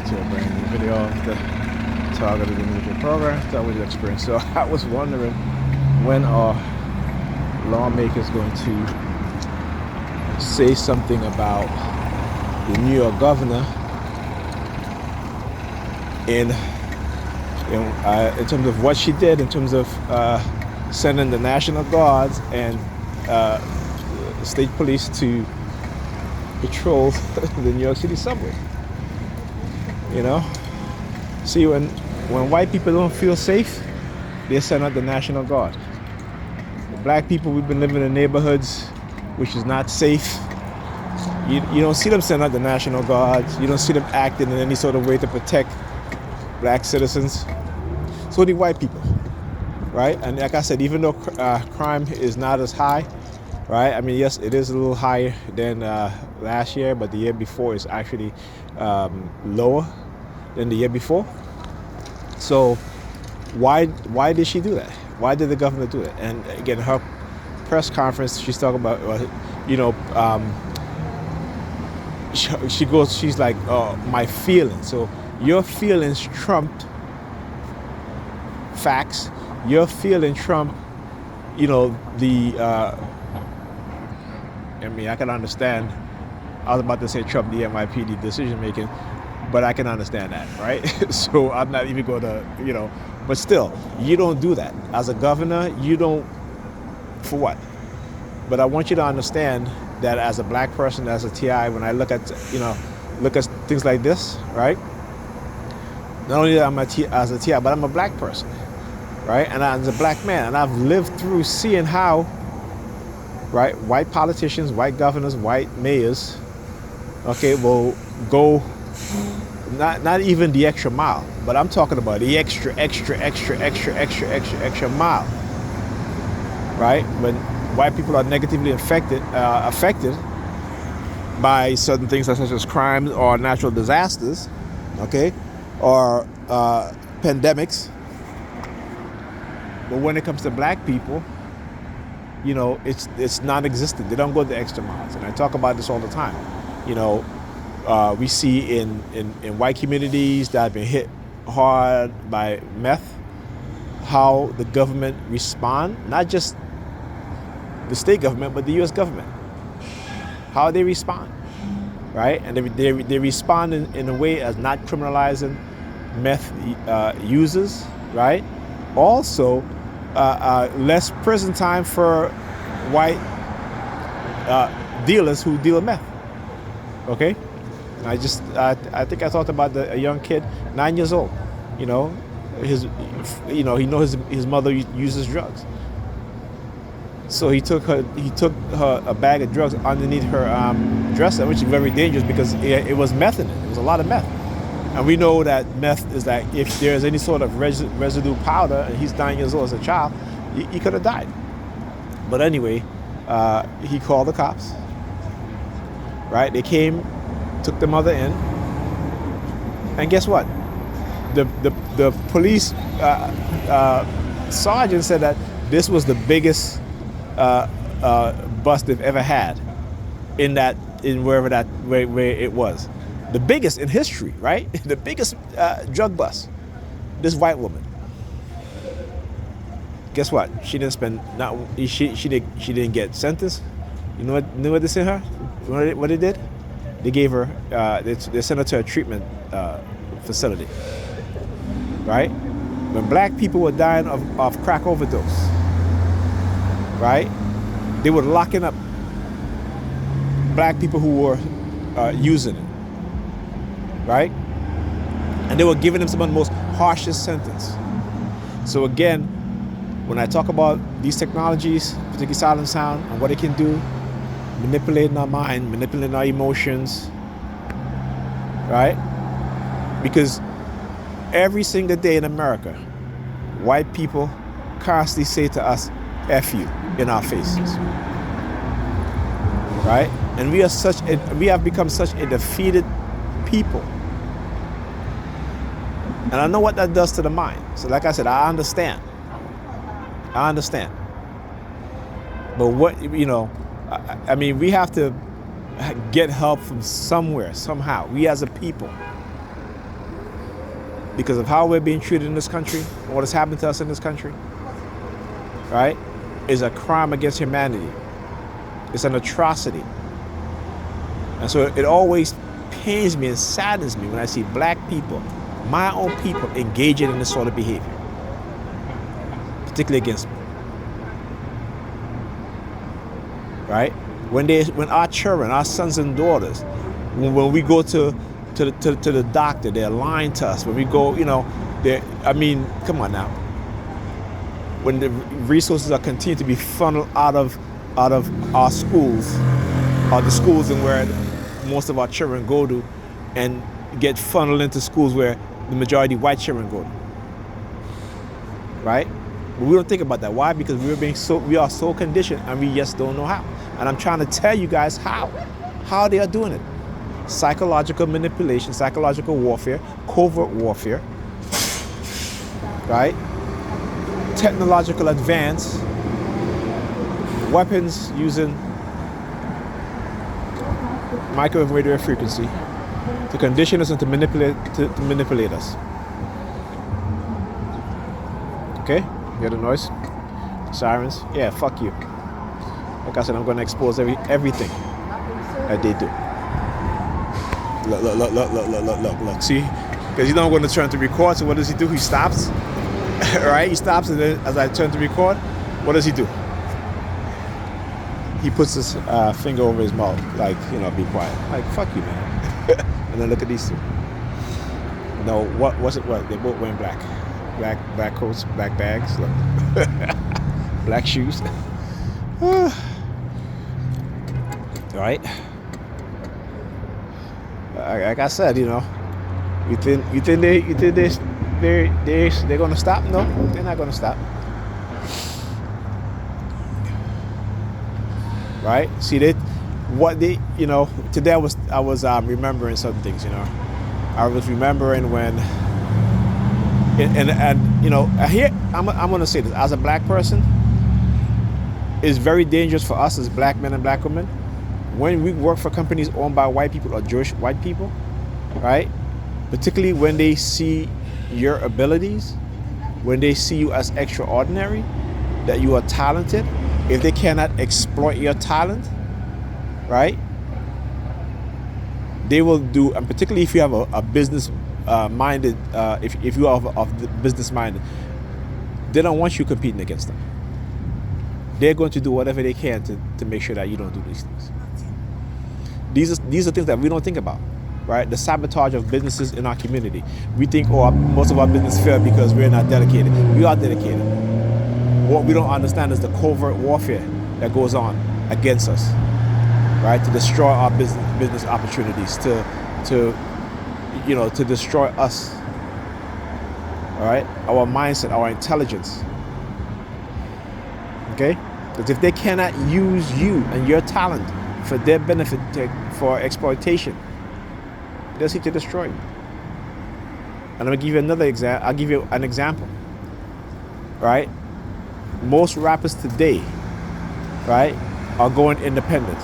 to a brand new video of the targeted removal program that we experience. So I was wondering when are lawmakers going to say something about the New York governor in terms of what she did, in terms of sending the National Guards and state police to patrol the New York City subway. You know, see, when white people don't feel safe, they send out the National Guard. The black people, we've been living in neighborhoods which is not safe. You don't see them send out the National Guards. You don't see them acting in any sort of way to protect black citizens. So do white people, right? And like I said, even though crime is not as high, right? I mean, yes, it is a little higher than last year, but the year before is actually lower than the year before. So why did she do that? Why did the governor do that? And again, her press conference, she's talking about, she's like, my feelings. So your feelings trumped facts. Your feeling trump, I can understand. I was about to say Trump, the NYPD decision making, but I can understand that, right? So I'm not even going to, but still, you don't do that. As a governor, you don't, for what? But I want you to understand that as a black person, as a TI, when I look at things like this, right? Not only am I as a TI, but I'm a black person, right? And as a black man, and I've lived through seeing how, right, white politicians, white governors, white mayors, will go not even the extra mile, but I'm talking about the extra mile, right? When white people are negatively affected by certain things such as crime or natural disasters, or pandemics. But when it comes to black people, it's non-existent. They don't go the extra miles, and I talk about this all the time. We see in white communities that have been hit hard by meth, how the government respond, not just the state government, but the U.S. government, how they respond, right? And they respond in a way as not criminalizing meth users, right? Also, less prison time for white dealers who deal meth. Okay, I think I thought about a young kid, 9 years old. He knows his mother uses drugs. So he took her a bag of drugs underneath her dresser, which is very dangerous because it was meth in it. It was a lot of meth. And we know that meth is like, if there's any sort of residue powder, and he's 9 years old as a child, he could have died. But anyway, he called the cops. Right? They came, took the mother in, and guess what? The police sergeant said that this was the biggest bust they've ever had where it was. The biggest in history, right? The biggest drug bust. This white woman. Guess what? She didn't spend she didn't get sentenced. You know what they sent her? What they did? They gave her they sent her to a treatment facility. Right? When black people were dying of crack overdose, right? They were locking up black people who were using it, right? And they were giving them some of the most harshest sentence. So again, when I talk about these technologies, particularly silent sound, and what it can do, manipulating our mind, manipulating our emotions, right? Because every single day in America, white people constantly say to us, F you, in our faces, right? And we have become such a defeated people. And I know what that does to the mind. So like I said, I understand. But we have to get help from somewhere, somehow. We as a people, because of how we're being treated in this country, what has happened to us in this country, right, is a crime against humanity. It's an atrocity. And so it always pains me and saddens me when I see black people, my own people, engaging in this sort of behavior, particularly against me. Right? When our children, our sons and daughters, when we go to the doctor, they're lying to us. When we go, I mean, come on now. When the resources are continuing to be funneled out of our schools, or the schools and where most of our children go to, and get funneled into schools where the majority white children go to. Right? But we don't think about that. Why? Because we are so conditioned, and we just don't know how. And I'm trying to tell you guys how they are doing it. Psychological manipulation, psychological warfare, covert warfare, right? Technological advance, weapons using microwave radio frequency to condition us and to manipulate us. Okay? You hear the noise? Sirens? Yeah, fuck you. Like I said, I'm going to expose everything that they do. Look. See? Because I'm going to turn to record, so what does he do? He stops. Right? He stops, and then as I turn to record, what does he do? He puts his finger over his mouth, like, be quiet. Like, fuck you, man. And then look at these two. No, what? They're both wearing black. Black coats, black bags, look. Black shoes. Right? Like I said, you think they're gonna stop? No, they're not gonna stop. Right? See, today I was remembering some things. I was remembering when, and here I'm gonna say this as a black person. It's very dangerous for us as black men and black women when we work for companies owned by white people or Jewish white people, right? Particularly when they see your abilities, when they see you as extraordinary, that you are talented. If they cannot exploit your talent, right? They will do, and particularly if you have a business minded, if you are of the business minded, they don't want you competing against them. They're going to do whatever they can to make sure that you don't do these things. These are things that we don't think about, right? The sabotage of businesses in our community. We think, most of our business fail because we're not dedicated. We are dedicated. What we don't understand is the covert warfare that goes on against us, right? To destroy our business opportunities, to destroy us, all right? Our mindset, our intelligence. Okay? Because if they cannot use you and your talent for their benefit, for exploitation, they'll seek to destroy you. And I'm gonna give you another example. I'll give you an example. Right? Most rappers today, right, are going independent.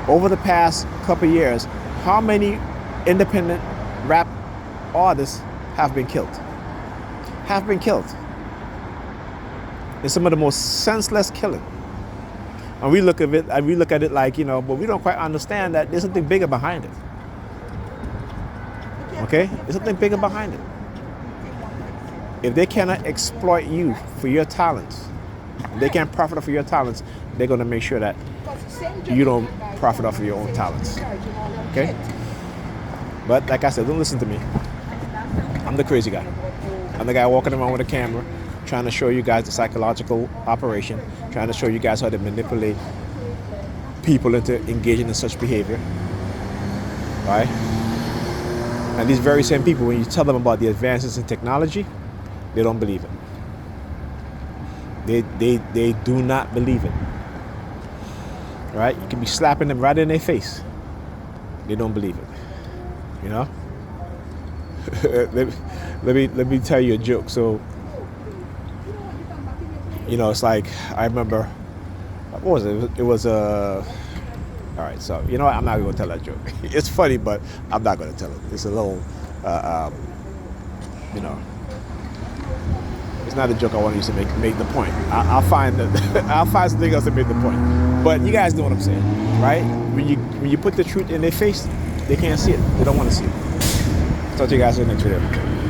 Over the past couple of years, how many independent rap artists have been killed? It's some of the most senseless killing. And we look at it like, but we don't quite understand that there's something bigger behind it. Okay? There's something bigger behind it. If they cannot exploit you for your talents, they can't profit off of your talents, they're going to make sure that you don't profit off of your own talents. Okay? But like I said, don't listen to me. I'm the crazy guy. I'm the guy walking around with a camera, trying to show you guys the psychological operation, trying to show you guys how to manipulate people into engaging in such behavior. Right? And these very same people, when you tell them about the advances in technology, they don't believe it. They do not believe it. Right? You can be slapping them right in their face. They don't believe it. Let me tell you a joke. So, it's like, I remember, what was it? It was all right, so, you know what? I'm not going to tell that joke. It's funny, but I'm not going to tell it. It's a little, you know, it's not a joke. I want to use to make the point. I'll find I'll find something else to make the point. But you guys know what I'm saying, right? When you put the truth in their face, they can't see it. They don't want to see it. Talk to you guys in the next video.